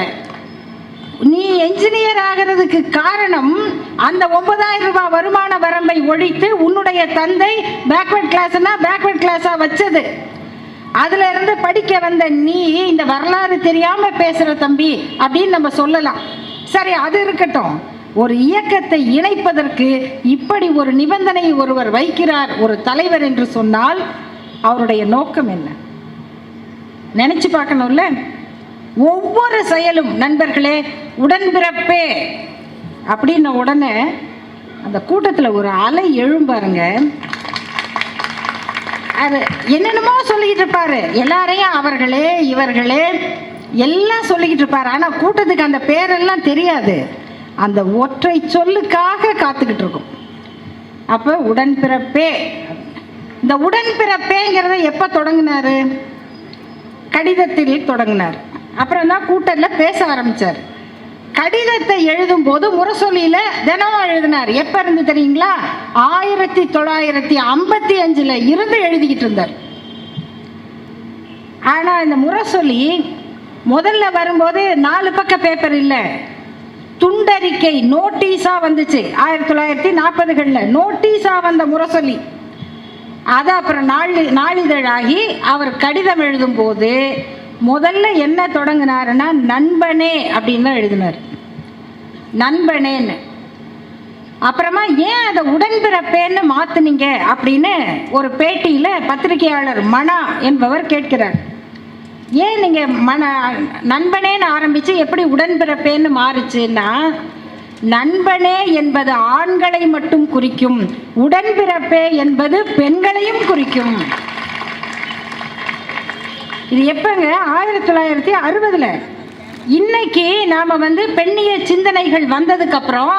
நீ என்ஜினியர் ஆகிறதுக்கு காரணம் அந்த 9,000 ரூபாய் வருமான வரம்பை ஒழித்து உன்னுடைய தந்தை பேக்வர்ட் கிளாஸா வச்சது. அதுல இருந்து படிக்க வந்த நீ இந்த வரலாறு தெரியாம பேசுற தம்பி அப்படின்னு நம்ம சொல்லலாம். சரி, அது இருக்கட்டும். ஒரு இயக்கத்தை இணைப்பதற்கு இப்படி ஒரு நிபந்தனை ஒருவர் வைக்கிறார் ஒரு தலைவர் என்று சொன்னால் அவருடைய நோக்கம் என்ன நினைச்சு பார்க்கணும்ல. ஒவ்வொரு செயலும் நண்பர்களே உடன்பிறப்பே அப்படின்ன உடனே அந்த கூட்டத்தில் ஒரு அலை எழும்பாருங்க. அது என்னென்னமோ சொல்லிக்கிட்டு இருப்பாரு, எல்லாரையும் அவர்களே இவர்களே எல்லாம் சொல்லிக்கிட்டு இருப்பாரு. ஆனால் கூட்டத்துக்கு அந்த பேரெல்லாம் தெரியாது, அந்த ஒற்றை சொல்லுக்காக காத்துக்கிட்டு இருக்கும். அப்போ உடன்பிறப்பே, இந்த உடன்பிறப்பேங்கிறத எப்போ தொடங்கினாரு? கடிதத்தில் தொடங்கினார். அப்புறம் தான் கூட்டத்தில் பேச ஆரம்பித்தார். கடிதத்தை எழுதும் போது முரசொலியில் தினமும் எழுதினார். எப்போ இருந்து தெரியுங்களா? 1955 இருந்து எழுதிக்கிட்டு இருந்தார். ஆனால் இந்த முரசொலி முதல்ல வரும்போது 4 பக்க பேப்பர் இல்லை, துண்டறிக்கை நோட்டீஸாக வந்துச்சு. 1940களில் நோட்டீஸாக வந்த முரசொலி. அது அப்புறம் நாளிதழாகி அவர் கடிதம் எழுதும்போது முதல்ல என்ன தொடங்கினாருன்னா நண்பனே அப்படின்னு தான் எழுதினார், நண்பனேன்னு. அப்புறமா ஏன் அதை உடன்பிறப்பேன்னு மாற்றினீங்க அப்படின்னு ஒரு பேட்டியில் பத்திரிகையாளர் மனா என்பவர் கேட்கிறார். ஏன் நீங்கள் நண்பனேன்னு ஆரம்பித்து எப்படி உடன்பிறப்பேன்னு மாறுச்சுன்னா, நண்பனே என்பது ஆண்களை மட்டும் குறிக்கும், உடன்பிறப்பே என்பது பெண்களையும் குறிக்கும். இது எப்பங்க? 1960. இன்னைக்கு நாம் பெண்ணிய சிந்தனைகள் வந்ததுக்கப்புறம்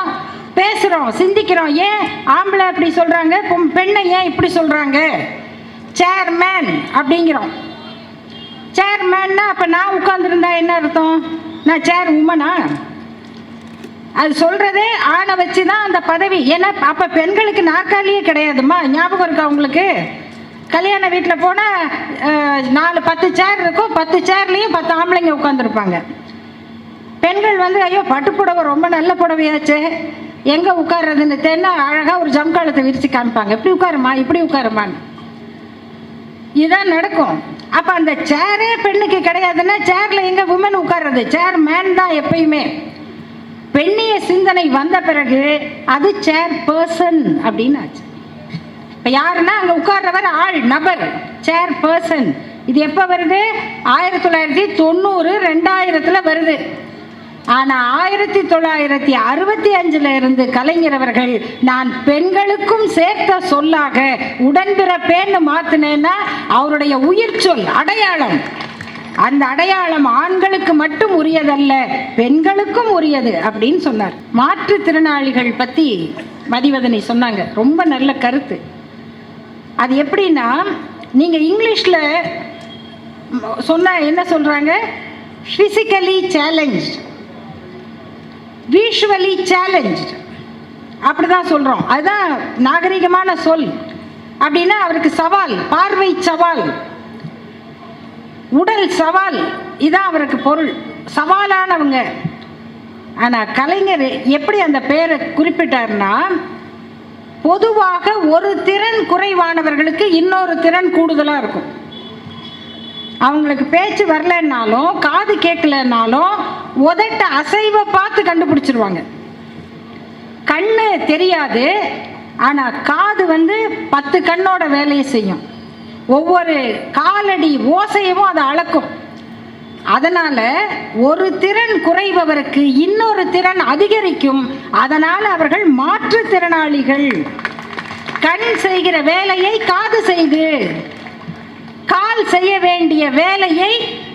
பேசுகிறோம், சிந்திக்கிறோம். ஏன் ஆம்பளை அப்படி சொல்கிறாங்க, பெண்ணை ஏன் இப்படி சொல்கிறாங்க? சேர்மேன் அப்படிங்கிறோம். சேர்மேன்னா அப்போ நான் உட்காந்துருந்தா என்ன அர்த்தம்? நான் சேர் உமனா? அது சொல்கிறதே ஆணை வச்சு தான் அந்த பதவி. ஏன்னா அப்போ பெண்களுக்கு நாற்காலியே கிடையாதுமா. ஞாபகம் இருக்கா உங்களுக்கு? கல்யாண வீட்டில் போனால் 10 சேர் இருக்கும், 10 சேர்லேயும் 10 ஆம்பளைங்க உட்காந்துருப்பாங்க. பெண்கள் ஐயோ பட்டுப்புடவை ரொம்ப நல்ல புடவையாச்சு, எங்கே உட்கார்றதுன்னு தென்னா அழகாக ஒரு ஜம்காலத்தை விரித்து காமிப்பாங்க, இப்படி உட்காருமா இப்படி உட்காருமான்னு. இதுதான் நடக்கும். அப்போ அந்த சேரே பெண்ணுக்கு கிடையாதுன்னா சேரில் எங்கே உமன் உட்கார்றது? சேர் மேன் தான் எப்பயுமே. பெண்ணிய சிந்தனை வந்த பிறகு அது சேர் பர்சன் அப்படின்னு ஆச்சு. இப்போ யாருன்னா அங்கே உட்கார்றவர் ஆள், நபர், சேர் பர்சன். இது எப்போ வருது? 1990 2000 வருது. ஆனால் 1965 இருந்து கலைஞர் அவர்கள் நான் பெண்களுக்கும் சேர்த்த சொல்லாக உடன்பிறப்பேன்னு மாற்றினேன்னா அவருடைய உயிர் சொல் அடையாளம். அந்த அடையாளம் ஆண்களுக்கு மட்டும் உரியதல்ல, பெண்களுக்கும் உரியது அப்படின்னு சொன்னார். மாற்றுத்திறனாளிகள் பற்றி மதிவதனி சொன்னாங்க, ரொம்ப நல்ல கருத்து. அது எப்படின்னா, நீங்கள் இங்கிலீஷில் சொன்னால் என்ன சொல்கிறாங்க? ஃபிசிக்கலி சேலஞ்ச், விஷுவலி சேலஞ்ச் அப்படி தான் சொல்கிறோம். அதுதான் நாகரிகமான சொல். அப்படின்னா அவருக்கு சவால், பார்வை சவால், உடல் சவால், இதான் அவருக்கு பொருள், சவாலானவங்க. ஆனால் கலைஞர் எப்படி அந்த பேரை குறிப்பிட்டார்னா, பொதுவாக ஒரு திறன் குறைவானவர்களுக்கு இன்னொரு திறன் கூடுதலாக இருக்கும். அவங்களுக்கு பேச்சு வரலன்னாலும் காது கேட்கலன்னாலும் உதட்ட அசைவை பார்த்து கண்டுபிடிச்சிருவாங்க. கண்ணு தெரியாது, ஆனால் காது 10 கண்ணோட வேலையை செய்யும். ஒவ்வொரு காலடி ஓசையவும் அதை அளக்கும். அதனால ஒரு திறன் குறைபவருக்கு இன்னொரு திறன் அதிகரிக்கும். அதனால் அவர்கள் மாற்றுத்திறனாளிகள். கண் செய்கிற வேலையை காது செய்து, கால் செய்ய வேண்டிய வேலையை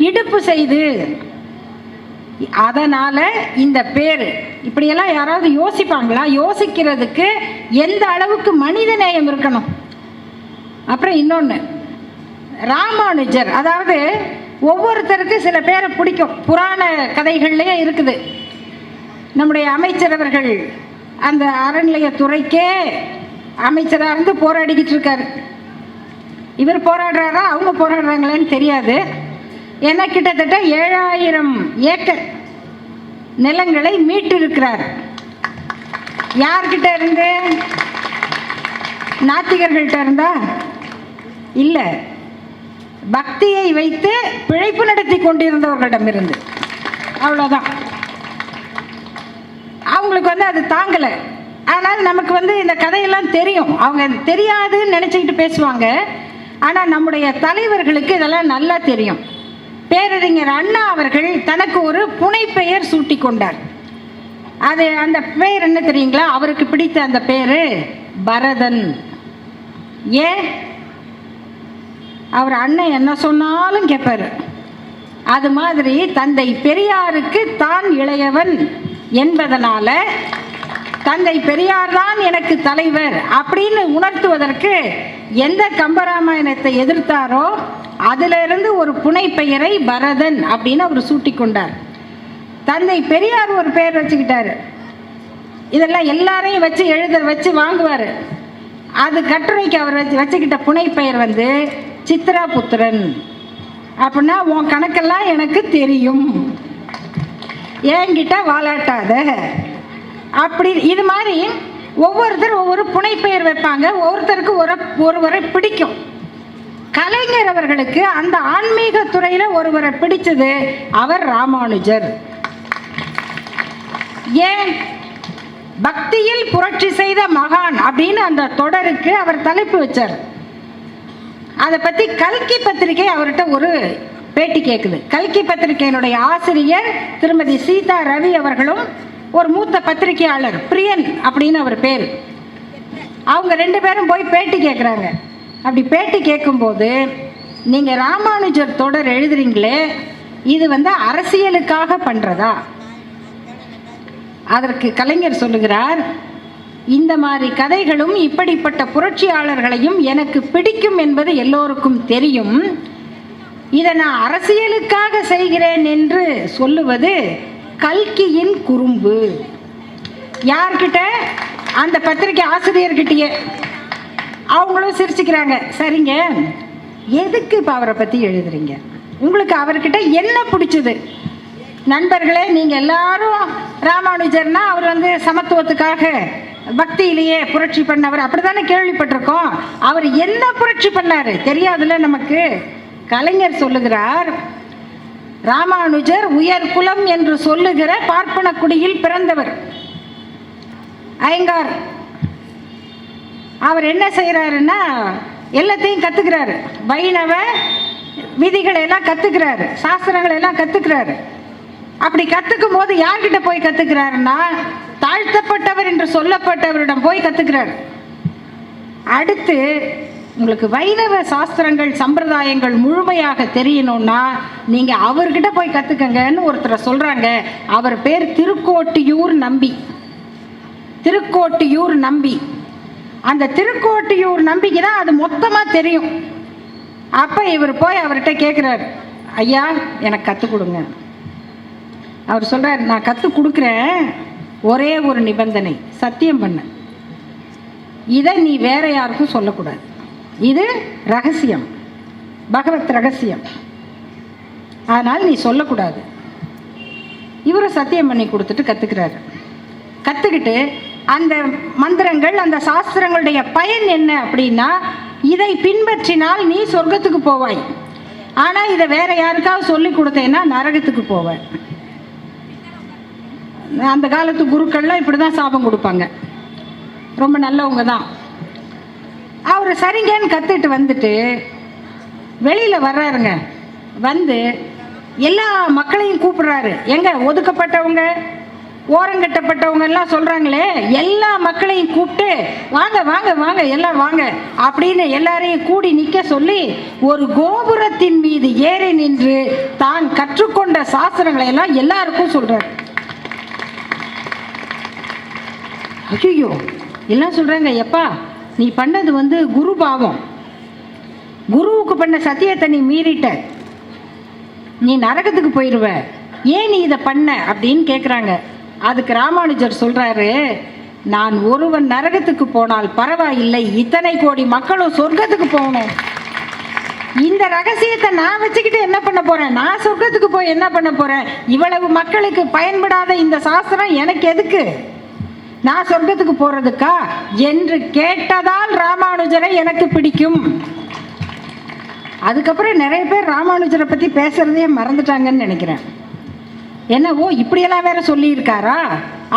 இடுப்பு செய்து. அதனால இந்த பேர். இப்படியெல்லாம் யாராவது யோசிப்பாங்களா? யோசிக்கிறதுக்கு எந்த அளவுக்கு மனித நேயம் இருக்கணும். அப்புறம் இன்னொன்று, ராமானுஜர், அதாவது ஒவ்வொருத்தருக்கு சில பேரை பிடிக்கும். புராண கதைகள்லேயே இருக்குது. நம்முடைய அமைச்சர் அவர்கள் அந்த அறநிலையத்துறைக்கே அமைச்சராக இருந்து போராடிக்கிட்டு இருக்காரு. இவர் போராடுறாரா அவங்க போராடுறாங்களேன்னு தெரியாது. ஏன்னா கிட்டத்தட்ட 7000 ஏக்கர் நிலங்களை மீட்டிருக்கிறார். யார்கிட்ட இருந்து? நாத்திகர்கள்ட்ட இருந்தா இல்லை, பக்தியை வைத்து பிழைப்பு நடத்தி கொண்டிருந்தவர்களிடமிருந்து. அவ்வளோதான். அவங்களுக்கு அது தாங்கலை. ஆனால் நமக்கு இந்த கதையெல்லாம் தெரியும். அவங்க தெரியாதுன்னு நினச்சிக்கிட்டு பேசுவாங்க. ஆனால் நம்முடைய தலைவர்களுக்கு இதெல்லாம் நல்லா தெரியும். பேரறிஞர் அண்ணா அவர்கள் தனக்கு ஒரு புனைப்பெயர் சூட்டி கொண்டார். அந்த பெயர் என்ன தெரியுங்களா? அவருக்கு பிடித்த அந்த பேர் பரதன். ஏன்? அவர் அண்ணன் என்ன சொன்னாலும் கேட்பார். அது மாதிரி தந்தை பெரியாருக்கு தான் இளையவன் என்பதனால தந்தை பெரியார் தான் எனக்கு தலைவர் அப்படின்னு உணர்த்துவதற்கு எந்த கம்பராமாயணத்தை எதிர்த்தாரோ அதிலிருந்து ஒரு புனைப்பெயரை பரதன் அப்படின்னு அவர் சூட்டி கொண்டார். தந்தை பெரியார் ஒரு பெயர் வச்சுக்கிட்டாரு. இதெல்லாம் எல்லாரையும் வச்சு வாங்குவார். அது கட்டுரைக்கு அவர் வச்சுக்கிட்ட புனைப்பெயர் சித்ரா புத்திரன். அப்படின்னா உன் கணக்கெல்லாம் எனக்கு தெரியும், என்கிட்ட வாலாட்டாத அப்படி. இது மாதிரி ஒவ்வொருத்தர் ஒவ்வொரு புனைப்பெயர் வைப்பாங்க. ஒவ்வொருத்தருக்கு ஒருவரை பிடிக்கும். கலைஞர் அவர்களுக்கு அந்த ஆன்மீக துறையில் ஒருவரை பிடிச்சது அவர் ராமானுஜர். ஏன்? பக்தியில் புரட்சி செய்த மகான் அப்படின்னு அந்த தொடருக்கு அவர் தலைப்பு வச்சார். அதை பற்றி கல்கி பத்திரிகை அவர்கிட்ட ஒரு பேட்டி கேட்குது. கல்கி பத்திரிகையினுடைய ஆசிரியர் திருமதி சீதா ரவி அவர்களும் ஒரு மூத்த பத்திரிகையாளர் பிரியன் அப்படின்னு அவர் பேர். அவங்க 2 பேரும் போய் பேட்டி கேட்குறாங்க. அப்படி பேட்டி கேட்கும்போது, நீங்கள் ராமானுஜர் தொடர் எழுதுறீங்களே, இது அரசியலுக்காக பண்ணுறதா? அதற்கு கலைஞர் சொல்லுகிறார், இந்த மாதிரி கதைகளும் இப்படிப்பட்ட புரட்சியாளர்களையும் எனக்கு பிடிக்கும் என்பது எல்லோருக்கும் தெரியும். இதை நான் அரசியலுக்காக செய்கிறேன் என்று சொல்லுவது கல்கியின் குறும்பு. யார்கிட்ட? அந்த பத்திரிகை ஆசிரியர்கிட்டயே. அவங்களும் சிரிச்சுக்கிறாங்க. சரிங்க, எதுக்கு இப்போ அவரை பற்றி எழுதுறீங்க? உங்களுக்கு அவர்கிட்ட என்ன பிடிச்சது? நண்பர்களே, நீங்கள் எல்லாரும் ராமானுஜர்னா அவர் சமத்துவத்துக்காக பக்தியிலேயே புரட்சி பண்ணவர் அப்படி தானே கேள்விப்பட்டிருக்கோம். அவர் என்ன புரட்சி பண்ணார் தெரியாதுல்ல நமக்கு. கலைஞர் சொல்லுகிறார், ராமானுஜர் உயர் குலம் என்று சொல்லுகிற பார்ப்பன குடியில் பிறந்தவர். ஐயங்கார் அவர் என்ன செய்கிறாருன்னா எல்லாத்தையும் கற்றுக்கிறாரு. வைணவ விதிகளை எல்லாம் கற்றுக்கிறாரு, சாஸ்திரங்களை எல்லாம் கற்றுக்கிறாரு. அப்படி கற்றுக்கும் போது யார்கிட்ட போய் கற்றுக்கிறாருன்னா தாழ்த்தப்பட்டவர் என்று சொல்லப்பட்டவரிடம் போய் கற்றுக்கிறார். அடுத்து உங்களுக்கு வைணவ சாஸ்திரங்கள் சம்பிரதாயங்கள் முழுமையாக தெரியணும்னா நீங்கள் அவர்கிட்ட போய் கற்றுக்கங்கன்னு ஒருத்தரை சொல்கிறாங்க. அவர் பேர் திருக்கோட்டியூர் நம்பி. திருக்கோட்டியூர் நம்பி. அந்த திருக்கோட்டியூர் நம்பிக்கு தான் அது மொத்தமாக தெரியும். அப்போ இவர் போய் அவர்கிட்ட கேட்குறாரு, ஐயா எனக்கு கற்றுக் கொடுங்க. அவர் சொல்கிறார், நான் கற்றுக் கொடுக்குறேன், ஒரே ஒரு நிபந்தனை, சத்தியம் பண்ண, இதை நீ வேற யாருக்கும் சொல்லக்கூடாது, இது ரகசியம், பகவத் ரகசியம், அதனால் நீ சொல்லக்கூடாது. இவரும் சத்தியம் பண்ணி கொடுத்துட்டு கற்றுக்கிறாரு. கற்றுக்கிட்டு அந்த மந்திரங்கள் அந்த சாஸ்திரங்களுடைய பயன் என்ன அப்படின்னா, இதை பின்பற்றினால் நீ சொர்க்கத்துக்கு போவாய், ஆனால் இதை வேற யாருக்காவது சொல்லி கொடுத்தேன்னா நரகத்துக்கு போவாய். அந்த காலத்து குருக்கள்லாம் இப்படி தான் சாபம் கொடுப்பாங்க, ரொம்ப நல்லவங்க தான். அவர் சரிங்கன்னு கற்றுட்டு வந்துட்டு வெளியில் வர்றாருங்க. வந்து எல்லா மக்களையும் கூப்பிடுறாரு. எங்க ஒதுக்கப்பட்டவங்க ஓரங்கட்டப்பட்டவங்க எல்லாம் சொல்கிறாங்களே, எல்லா மக்களையும் கூப்பிட்டு வாங்க வாங்க வாங்க எல்லாம் வாங்க அப்படின்னு எல்லாரையும் கூடி நிற்க சொல்லி ஒரு கோபுரத்தின் மீது ஏறி நின்று தான் கற்றுக்கொண்ட சாஸ்திரங்களை எல்லாம் எல்லாருக்கும் சொல்கிறார். ஐயோ எல்லாம் சொல்கிறாங்க, எப்பா நீ பண்ணது குரு பாவம், குருவுக்கு பண்ண சத்தியத்தை நீ மீறிட்ட, நீ நரகத்துக்கு போயிடுவ, ஏன் நீ இதை பண்ண அப்படின்னு கேட்குறாங்க. அதுக்கு ராமானுஜர் சொல்கிறாரு, நான் ஒருவன் நரகத்துக்கு போனால் பரவாயில்லை, இத்தனை கோடி மக்களும் சொர்க்கத்துக்கு போகணும். இந்த ரகசியத்தை நான் வச்சுக்கிட்டு என்ன பண்ண போகிறேன்? நான் சொர்க்கத்துக்கு போய் என்ன பண்ண போகிறேன்? இவ்வளவு மக்களுக்கு பயன்படாத இந்த சாஸ்திரம் எனக்கு எதுக்கு? நான் சொர்க்கத்துக்கு போகிறதுக்கா என்று கேட்டதால் ராமானுஜரை எனக்கு பிடிக்கும். அதுக்கப்புறம் நிறைய பேர் ராமானுஜரை பற்றி பேசுகிறதே மறந்துட்டாங்கன்னு நினைக்கிறேன். என்னவோ இப்படியெல்லாம் வேற சொல்லியிருக்காரா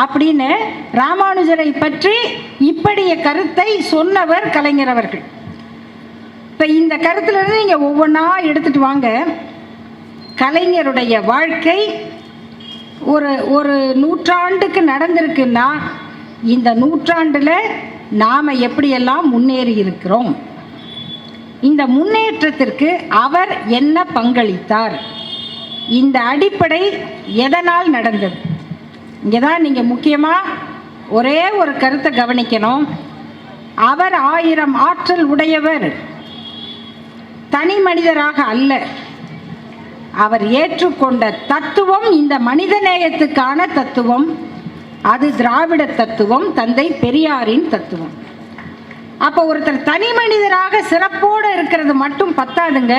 அப்படின்னு ராமானுஜரை பற்றி இப்படிய கருத்தை சொன்னவர் கலைஞர் அவர்கள். இப்போ இந்த கருத்துலேருந்து நீங்கள் ஒவ்வொன்றா எடுத்துட்டு வாங்க. கலைஞருடைய வாழ்க்கை ஒரு நூற்றாண்டுக்கு நடந்திருக்குன்னா இந்த நூற்றாண்டில் நாம் எப்படியெல்லாம் முன்னேறி இருக்கிறோம், இந்த முன்னேற்றத்திற்கு அவர் என்ன பங்களித்தார், இந்த அடிப்படை எதனால் நடந்தது? இங்கே தான் நீங்கள் முக்கியமாக ஒரே ஒரு கருத்தை கவனிக்கணும். அவர் 1000 ஆற்றல் உடையவர், தனி மனிதராக அல்ல. அவர் ஏற்றுக்கொண்ட தத்துவம் இந்த மனிதநேயத்துக்கான தத்துவம், அது திராவிட தத்துவம், தந்தை பெரியாரின் தத்துவம். அப்போ ஒருத்தர் தனி மனிதராக சிறப்போடு இருக்கிறது மட்டும் பத்தாதுங்க.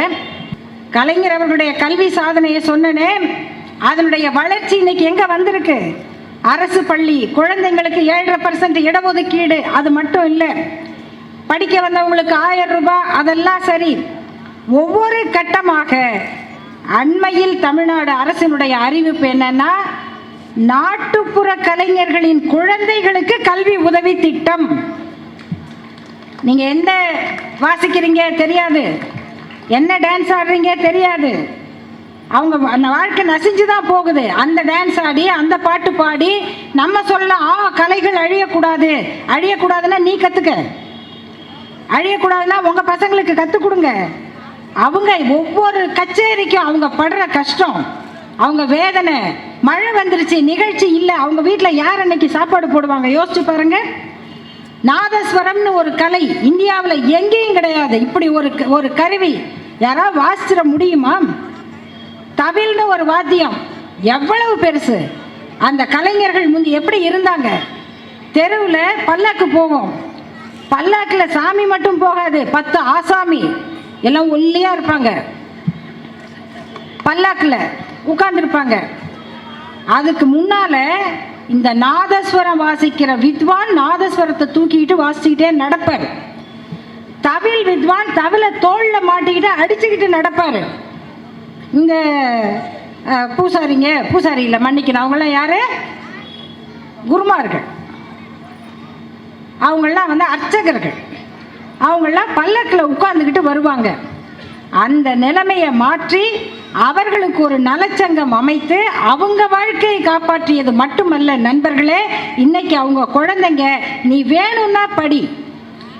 கலைஞர் அவர்களுடைய கல்வி சாதனையை சொன்னனே, அதனுடைய வளர்ச்சி இன்னைக்கு எங்கே வந்திருக்கு? அரசு பள்ளி குழந்தைங்களுக்கு 7.5% இடஒதுக்கீடு, அது மட்டும் இல்லை, படிக்க வந்தவங்களுக்கு 1000 ரூபாய், அதெல்லாம் சரி. ஒவ்வொரு கட்டமாக அண்மையில் தமிழ்நாடு அரசினுடைய அறிவிப்பு என்னன்னா, நாட்டுப்புற கலைஞர்களின் குழந்தைகளுக்கு கல்வி உதவி திட்டம். நீங்கள் என்ன வாசிக்கிறீங்க தெரியாது, என்ன டான்ஸ் ஆடுறீங்க தெரியாது, அவங்க அந்த வாழ்க்கை நசிஞ்சு தான் போகுது. அந்த டான்ஸ் ஆடி அந்த பாட்டு பாடி நம்ம சொல்லலாம் கலைகள் அழியக்கூடாது. அழியக்கூடாதுன்னா நீ கற்றுக்க, அழியக்கூடாதுன்னா உங்கள் பசங்களுக்கு கற்றுக் கொடுங்க. அவங்க ஒவ்வொரு கச்சேரிக்கும் அவங்க படுற கஷ்டம், அவங்க வேதனை, மழை வந்துருச்சு நிகழ்ச்சி இல்லை, அவங்க வீட்டில் யார் அன்னைக்கு சாப்பாடு போடுவாங்க? யோசிச்சு பாருங்க. நாதஸ்வரம்னு ஒரு கலை இந்தியாவில் எங்கேயும் கிடையாது. இப்படி ஒரு கருவி யாராவது வாசிச்சிட முடியுமா? தவில்னு ஒரு வாத்தியம் எவ்வளவு பெருசு. அந்த கலைஞர்கள் முந்தி எப்படி இருந்தாங்க? தெருவில் பல்லாக்கு போகும், பல்லாக்கில் சாமி மட்டும் போகாது, 10 ஆசாமி எல்லாம் ஒல்லியாக இருப்பாங்க, பல்லாக்கில் உட்கார்ந்துருப்பாங்க. அதுக்கு முன்னால் இந்த நாதஸ்வரம் வாசிக்கிற வித்வான் நாதஸ்வரத்தை தூக்கிக்கிட்டு வாசிச்சுக்கிட்டே நடப்பார். தவில் வித்வான் தவில தோளில் மாட்டிக்கிட்டு அடிச்சுக்கிட்டு நடப்பார். இந்த பூசாரி இல்லை, மன்னிக்கணும், அவங்களாம் யார்? குருமார்கள். அவங்களாம் வந்து அர்ச்சகர்கள். அவங்களாம் பல்லக்கில் உட்கார்ந்துக்கிட்டு வருவாங்க. அந்த நிலைமையை மாற்றி அவர்களுக்கு ஒரு நலச்சங்கம் அமைத்து அவங்க வாழ்க்கையை காப்பாற்றியது மட்டுமல்ல நண்பர்களே, இன்னைக்கு அவங்க குழந்தைங்க நீ வேணும்னா படி,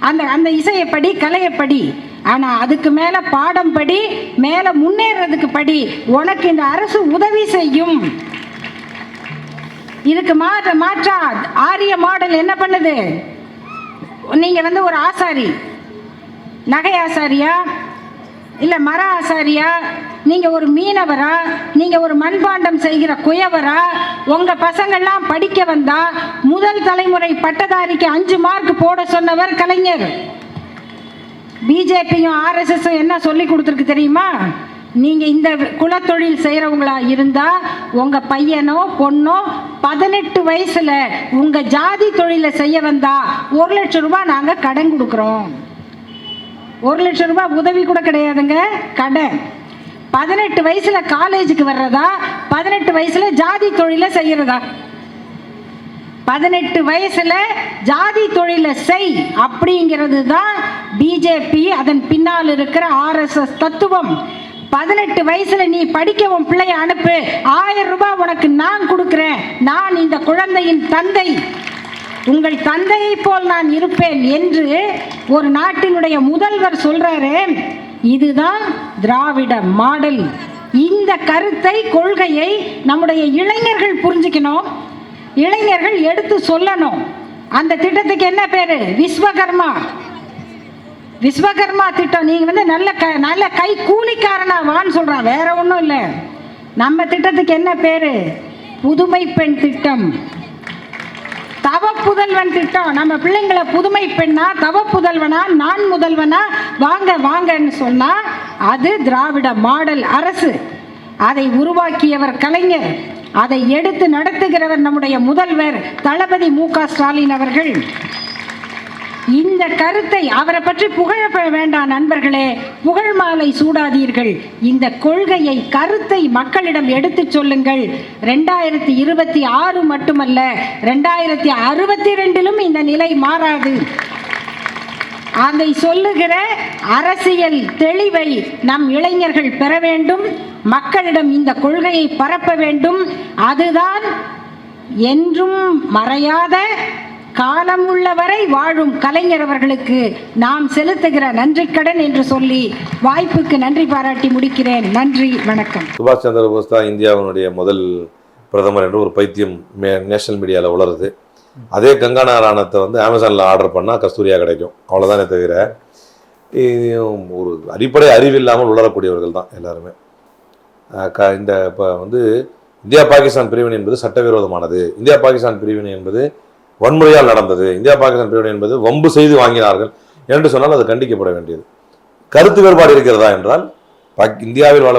அந்த இசையை படி, கலையை படி, ஆனால் அதுக்கு மேலே பாடம் படி, மேலே முன்னேறதுக்கு படி, உனக்கு இந்த அரசு உதவி செய்யும். இதுக்கு மாற்றா ஆரிய மாடல் என்ன பண்ணுது? நீங்கள் வந்து ஒரு ஆசாரி, நகை ஆசாரியா இல்லை மர ஆசாரியா, நீங்கள் ஒரு மீனவரா, நீங்கள் ஒரு மண்பாண்டம் செய்கிற குயவரா, உங்கள் பசங்கள்லாம் படிக்க வந்தா முதல் தலைமுறை பட்டதாரிக்கு 5 மார்க் போட சொன்னவர் கலைஞர். பிஜேபியும் ஆர்எஸ்எஸும் என்ன சொல்லி கொடுத்துருக்கு தெரியுமா? நீங்கள் இந்த குலத்தொழில் செய்கிறவங்களா இருந்தால் உங்கள் பையனோ பொண்ணோ 18 வயசில் உங்கள் ஜாதி தொழிலை செய்ய வந்தா 1 லட்சம் ரூபாய் நாங்கள் கடன் கொடுக்குறோம். 1 லட்சம் ரூபாய் உதவி கூட கிடையாதுங்க, கடன். 18 வயசுல காலேஜுக்கு வர்றதா, 18 வயசுல ஜாதி தொழிலை செய்யறதா? 18 வயசுல ஜாதி தொழிலை செய் அப்படிங்கிறது தான் பிஜேபி, அதன் பின்னால் இருக்கிற ஆர்எஸ்எஸ் தத்துவம். 18 வயசுல நீ படிக்க உன் பிள்ளைய அனுப்பு, 1000 ரூபாய் உனக்கு நான் கொடுக்கிறேன், நான் இந்த குழந்தையின் தந்தை, உங்கள் தந்தையை போல் நான் இருப்பேன் என்று ஒரு நாட்டினுடைய முதல்வர் சொல்றாரு. இதுதான் திராவிட மாடல். இந்த கருத்தை, கொள்கையை நம்முடைய இளைஞர்கள் புரிஞ்சுக்கணும், இளைஞர்கள் எடுத்து சொல்லணும். அந்த திட்டத்துக்கு என்ன பேரு? விஸ்வகர்மா. விஸ்வகர்மா திட்டம் நீங்க வந்து நல்ல கை கூலிக்காரனா வான்னு சொல்றான், வேற ஒன்றும் இல்லை. நம்ம திட்டத்துக்கு என்ன பேரு? புதுமை பெண் திட்டம், தவ புதல்வன் திட்டம். நம்ம பிள்ளைங்களை புதுமை பெண்ணா, தவ புதல்வனா, நான் முதல்வனா, வாங்க வாங்கன்னு சொன்னா அது திராவிட மாடல் அரசு. அதை உருவாக்கியவர் கலைஞர், அதை எடுத்து நடத்துகிறவர் நம்முடைய முதல்வர் தளபதி மு.க.ஸ்டாலின் அவர்கள். இந்த கருத்தை அவரை பற்றி புகழ வேண்டாம் நண்பர்களே, புகழ் மாலை சூடாதீர்கள். இந்த கொள்கையை, கருத்தை மக்களிடம் எடுத்து சொல்லுங்கள். 2026 மட்டுமல்ல, 2062 இந்த நிலை மாறாது. அதை சொல்லுகிற அரசியல் தெளிவை நம் இளைஞர்கள் பெற வேண்டும். மக்களிடம் இந்த கொள்கையை பரப்ப வேண்டும். அதுதான் என்றும் மறையாத, காலம் உள்ளவரை வாழும் கலைஞர் அவர்களுக்கு நாம் செலுத்துகிற நன்றிக்கடன் என்று சொல்லி வாய்ப்புக்கு நன்றி பாராட்டி முடிக்கிறேன். நன்றி, வணக்கம். சுபாஷ் சந்திர போஸ் தான் இந்தியாவினுடைய முதல் பிரதமர் என்று ஒரு பைத்தியம் நேஷனல் மீடியாவில் உளருது. அதே கங்கா நாராயணத்தை வந்து அமேசானில் ஆர்டர் பண்ணால் கஸ்தூரியாக கிடைக்கும், அவ்வளோதானே தவிர ஒரு அடிப்படை அறிவு இல்லாமல் உளரக்கூடியவர்கள் தான் எல்லாருமே. இந்த இப்போ வந்து இந்தியா பாகிஸ்தான் பிரிவினை என்பது சட்டவிரோதமானது, இந்தியா பாகிஸ்தான் பிரிவினை என்பது வன்முறையால் நடந்தது, இந்தியா பாகிஸ்தான் பிரிவினை என்பது வம்பு செய்து வாங்கினார்கள் என்று சொன்னால் அது கண்டிக்கப்பட வேண்டியது. கருத்து வேறுபாடு இருக்கிறதா என்றால் இந்தியாவில் வாழ